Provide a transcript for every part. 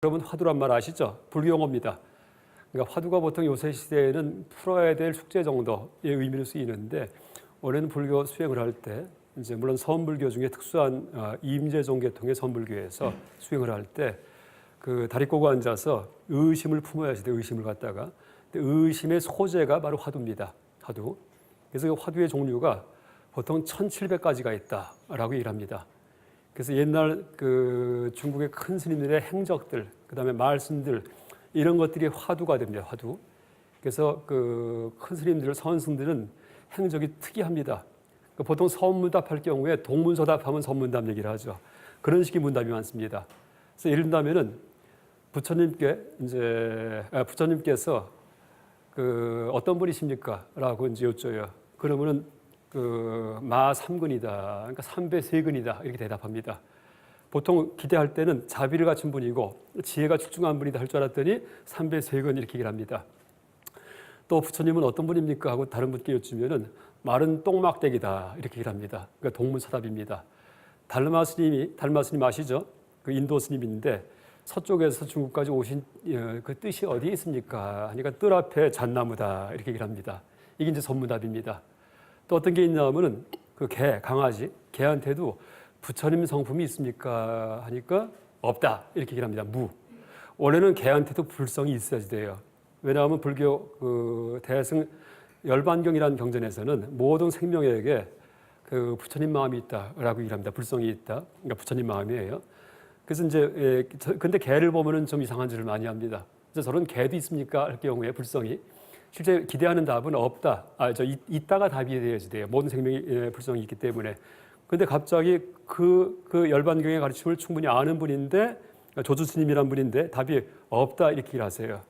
여러분 화두란 말 아시죠? 불교용어입니다. 그러니까 화두가 보통 요새 시대에는 풀어야 될 숙제 정도의 의미로 쓰이는데 원래는 불교 수행을 할 때 이제 물론 서원불교 중에 특수한 임재종 계통의 서원불교에서 수행을 할 때 그 다리 꼬고 앉아서 의심을 품어야 하시대. 의심을 갖다가 의심의 소재가 바로 화두입니다. 화두. 그래서 그 화두의 종류가 보통 1700가지가 있다라고 얘기를 합니다. 그래서 옛날 그 중국의 큰 스님들의 행적들, 그다음에 말씀들 이런 것들이 화두가 됩니다. 화두. 그래서 그 큰 스님들, 선승들은 행적이 특이합니다. 그러니까 보통 서문답할 경우에 동문서답하면 서문답 얘기를 하죠. 그런 식의 문답이 많습니다. 그래서 예를 들면은 부처님께서 그 어떤 분이십니까?라고 이제 여쭤요. 그러면은 그 마삼근이다. 그러니까 삼배세근이다. 이렇게 대답합니다. 보통 기대할 때는 자비를 갖춘 분이고 지혜가 출중한 분이다 할 줄 알았더니 삼배세근 이렇게 얘기를 합니다. 또 부처님은 어떤 분입니까? 하고 다른 분께 여쭈면은 마른 똥막대기다. 이렇게 얘기를 합니다. 그러니까 동문서답입니다. 달마 스님 아시죠? 그 인도 스님인데 서쪽에서 중국까지 오신 그 뜻이 어디에 있습니까? 하니까 뜰 앞에 잣나무다. 이렇게 얘기를 합니다. 이게 이제 전문답입니다. 또 어떤 게 있냐면은 그 강아지, 개한테도 부처님 성품이 있습니까? 하니까 없다. 이렇게 얘기를 합니다. 무. 원래는 개한테도 불성이 있어야지 돼요. 왜냐하면 불교 그 대승 열반경이라는 경전에서는 모든 생명에게 그 부처님 마음이 있다라고 얘기를 합니다. 불성이 있다. 그러니까 부처님 마음이에요. 그래서 이제 근데 개를 보면은 좀 이상한 짓을 많이 합니다. 그래서 저런 개도 있습니까? 할 경우에 불성이 실제 기대하는 답은 없다. 있다가 답이 되어야지 돼요. 모든 생명이 불성이 있기 때문에. 근데 갑자기 그 열반경의 가르침을 충분히 아는 분인데 조주 스님이란 분인데 답이 없다 이렇게 얘기를 하세요.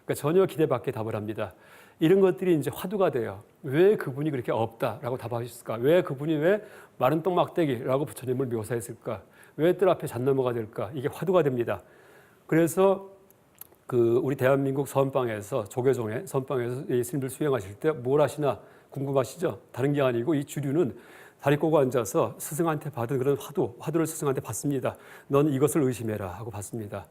그러니까 전혀 기대 밖의 답을 합니다. 이런 것들이 이제 화두가 돼요. 왜 그분이 그렇게 없다라고 답하셨을까? 왜 그분이 왜 마른 똥막대기라고 부처님을 묘사했을까? 왜 뜰 앞에 잣나무가 될까? 이게 화두가 됩니다. 그래서 그 우리 대한민국 선방에서 조계종의 선방에서 이 스님들 수행하실 때 뭘 하시나 궁금하시죠? 다른 게 아니고 이 주류는 다리 꼬고 앉아서 스승한테 받은 그런 화두를 스승한테 받습니다. 넌 이것을 의심해라 하고 받습니다.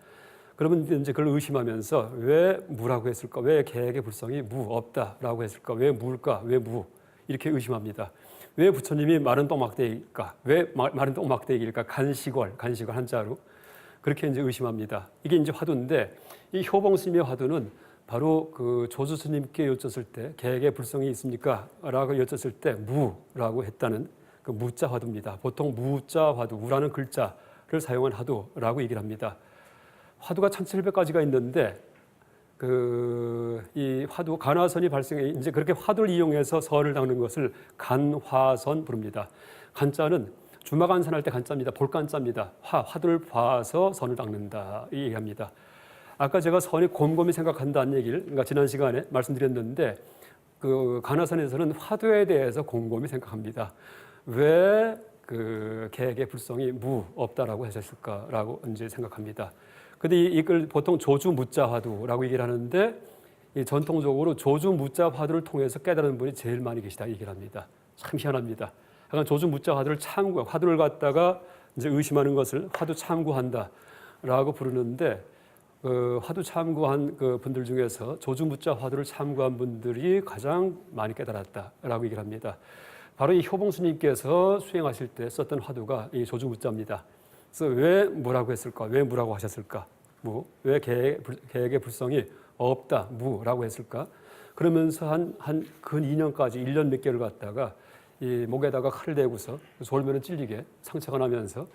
그러면 이제 그걸 의심하면서 왜 무라고 했을까? 왜 개에게 불성이 무 없다라고 했을까? 왜 무일까? 왜 무? 이렇게 의심합니다. 왜 부처님이 마른 똥막대기일까? 왜 마른 똥막대기일까? 간식월 한자로 그렇게 이제 의심합니다. 이게 이제 화두인데 이 효봉스님의 화두는 바로 그 조주 스님께 여쭸을 때 개에게 불성이 있습니까? 라고 여쭸을 때 무라고 했다는 그 무자 화두입니다. 보통 무자 화두, 무라는 글자를 사용한 화두라고 얘기를 합니다. 화두가 1700가지가 있는데 이 화두 간화선이 발생해 이제 그렇게 화두를 이용해서 선을 닦는 것을 간화선 부릅니다. 간자는 주마간선 할 때 간자입니다. 볼간자입니다. 화두를 봐서 선을 닦는다 이 얘기합니다. 아까 제가 선이 곰곰이 생각한다는 얘기를 그러니까 지난 시간에 말씀드렸는데 그 간화선에서는 화두에 대해서 곰곰이 생각합니다. 왜 그 개에게 불성이 무 없다라고 하셨을까라고 이제 생각합니다. 근데 이걸 보통 조주 무자 화두라고 얘기를 하는데 전통적으로 조주 무자 화두를 통해서 깨달은 분이 제일 많이 계시다 얘기를 합니다. 참 희한합니다. 약간 조주 무자 화두를 화두를 갖다가 이제 의심하는 것을 화두 참구한다라고 부르는데 화두 참구한 그 분들 중에서 조주 무자 화두를 참구한 분들이 가장 많이 깨달았다라고 얘기를 합니다. 바로 이 효봉스님께서 수행하실 때 썼던 화두가 이 조주 무자입니다. 그래서 왜 뭐라고 했을까? 왜 무라고 하셨을까? 왜 개에게 불성이 없다, 무라고 했을까? 그러면서 한 근 2년까지 1년 몇 개를 갖다가 이 목에다가 칼을 대고서 졸면은 찔리게 상처가 나면서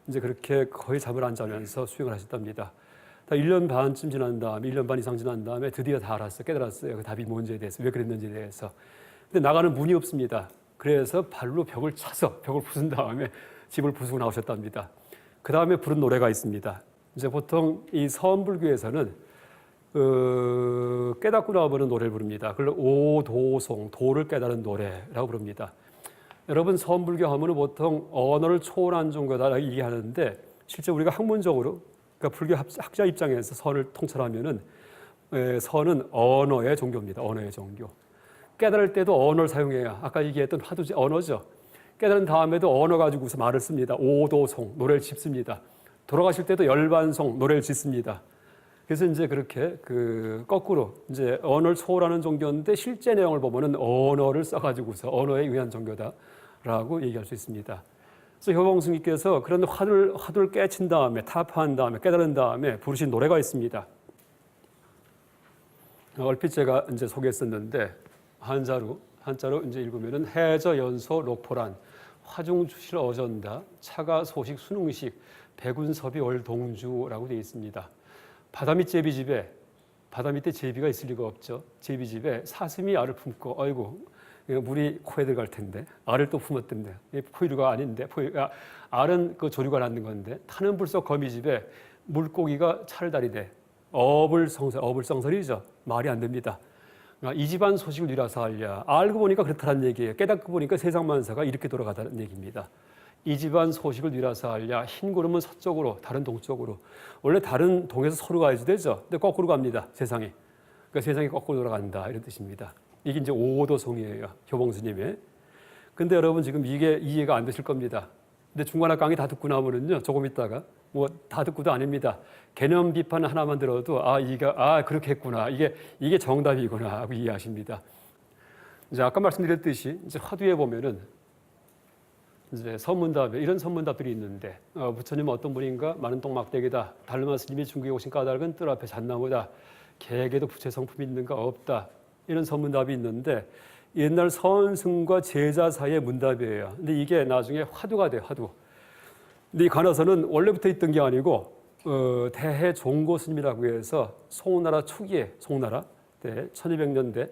이제 그렇게 거의 잠을 안 자면서 수행을 하셨답니다. 다 1년 반쯤 지난 다음에 1년 반 이상 지난 다음에 드디어 다 깨달았어요. 그 답이 뭔지에 대해서 왜 그랬는지에 대해서. 근데 나가는 문이 없습니다. 그래서 발로 벽을 부순 다음에 집을 부수고 나오셨답니다. 그 다음에 부른 노래가 있습니다. 이제 보통 이 서원불교에서는 깨닫고 나와보는 노래를 부릅니다. 그걸 오도송, 도를 깨달은 노래라고 부릅니다. 여러분 서원불교 하면은 보통 언어를 초월한 종교다 얘기하는데 실제 우리가 학문적으로 그러니까 불교 학자 입장에서 선을 통찰하면은 선은 언어의 종교입니다. 언어의 종교. 깨달을 때도 언어를 사용해야 아까 얘기했던 화두지 언어죠. 깨달은 다음에도 언어 가지고서 말을 씁니다. 오도송, 노래를 짓습니다. 돌아가실 때도 열반송, 노래를 짓습니다. 그래서 이제 그렇게 그 거꾸로 이제 언어를 초월하는 종교인데 실제 내용을 보면은 언어를 써가지고서 언어에 의한 종교다라고 얘기할 수 있습니다. 그래서 효봉스님께서 그런 화두를 깨친 다음에 타파한 다음에 깨달은 다음에 부르신 노래가 있습니다. 얼핏 제가 이제 소개했었는데 한자로 이제 읽으면은 해저 연소 록포란 화중 주실 어전다 차가 소식 순웅식 백운섭이 월동주라고 되어 있습니다. 바다 밑 제비집에 바다 밑에 제비가 있을 리가 없죠. 제비집에 사슴이 알을 품고 아이고 물이 코에 들어갈 텐데 알을 또 품었던데 포유류가 아닌데 알은 그 조류가 낳는 건데 타는 불속 거미집에 물고기가 차를 다리되 어불성설이죠. 말이 안 됩니다. 이 집안 소식을 누라서 알랴. 알고 보니까 그렇다는 얘기예요. 깨닫고 보니까 세상 만사가 이렇게 돌아가다는 얘기입니다. 이 집안 소식을 누라서 알랴. 흰 구름은 서쪽으로, 다른 동쪽으로. 원래 다른 동에서 서로 가야지 되죠. 근데 거꾸로 갑니다. 세상이. 그러니까 세상이 거꾸로 돌아간다 이런 뜻입니다. 이게 이제 오도송이에요. 효봉스님의. 근데 여러분 지금 이게 이해가 안 되실 겁니다. 근데 중간학 강의 다 듣고 나면은요. 조금 있다가 뭐 다 듣고도 아닙니다. 개념 비판 하나만 들어도 그렇게 했구나. 이게 정답이구나 하고 이해하십니다. 이제 아까 말씀드렸듯이 이제 화두에 보면은 이제 선문답에 이런 선문답들이 있는데 부처님은 어떤 분인가 많은 똥막대기다. 달르마 스님이 중국에 오신 까닭은 뜰 앞에 잣나무다. 개에게도 부처 성품이 있는가 없다. 이런 선문답이 있는데 옛날 선승과 제자 사이의 문답이에요. 근데 이게 나중에 화두가 돼요. 화두. 근데 이 관어서는 원래부터 있던 게 아니고 대해 종고 스님이라고 해서 송나라 초기에 송나라 때 1200년대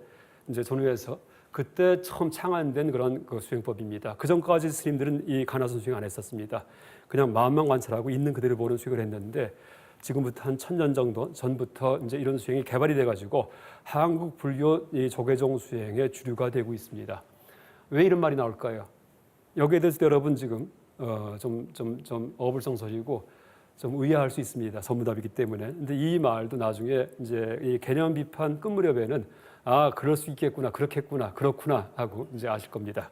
이제 전후에서 그때 처음 창안된 그런 그 수행법입니다. 그 전까지 스님들은 이 가나선 수행 안 했었습니다. 그냥 마음만 관찰하고 있는 그대로 보는 수행을 했는데 지금부터 한 1000년 정도 전부터 이제 이런 수행이 개발이 돼가지고 한국 불교 이 조계종 수행의 주류가 되고 있습니다. 왜 이런 말이 나올까요? 여기에 대해서 여러분 지금 좀 어불성설이고 좀 의아할 수 있습니다. 선문답이기 때문에. 근데 이 말도 나중에 이제 이 개념 비판 끝 무렵에는 그럴 수 있겠구나, 그렇겠구나, 그렇구나 하고 이제 아실 겁니다.